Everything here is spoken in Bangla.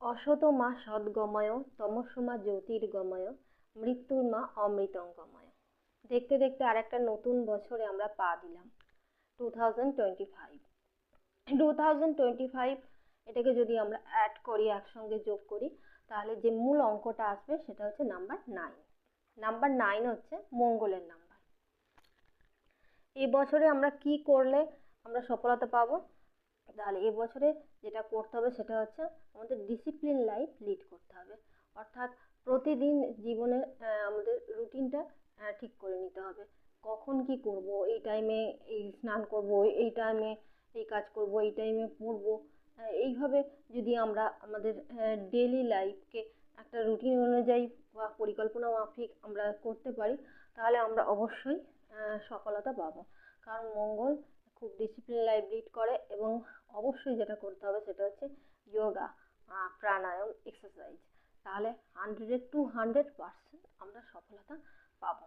অসতো মা সদ্গময়, তমসো মা জ্যোতির্গময়, মৃত্যুর মা অমৃতঙ্গময়। দেখতে দেখতে আরেকটা নতুন বছরে আমরা পা দিলাম, 2025। 2025 এটাকে যদি আমরা অ্যাড করি, একসঙ্গে যোগ করি, তাহলে যে মূল অঙ্কটা আসবে সেটা হচ্ছে নাম্বার 9। নাম্বার 9 হচ্ছে মঙ্গলের নাম্বার। এই বছরে আমরা কি করলে আমরা সফলতা পাবো? তাহলে এবছরে যেটা করতে হবে সেটা হচ্ছে আমাদের ডিসিপ্লিন লাইফ লিড করতে হবে। অর্থাৎ প্রতিদিন জীবনে আমাদের রুটিনটা ঠিক করে নিতে হবে। কখন কি করব, এই টাইমে এই স্নান করব, এই টাইমে এই কাজ করব, এই টাইমে পড়বো। এইভাবে যদি আমরা আমাদের ডেইলি লাইফকে একটা রুটিন অনুযায়ী বা পরিকল্পনা মাফিক আমরা করতে পারি, তাহলে আমরা অবশ্যই সফলতা পাবো। কারণ মঙ্গল খুব ডিসিপ্লিন লাইফ লিড করে, এবং অবশ্যই যেটা করতে হবে সেটা হচ্ছে যোগা, প্রাণায়াম, এক্সারসাইজ। তাহলে 100 to 100% আমরা সফলতা পাবো।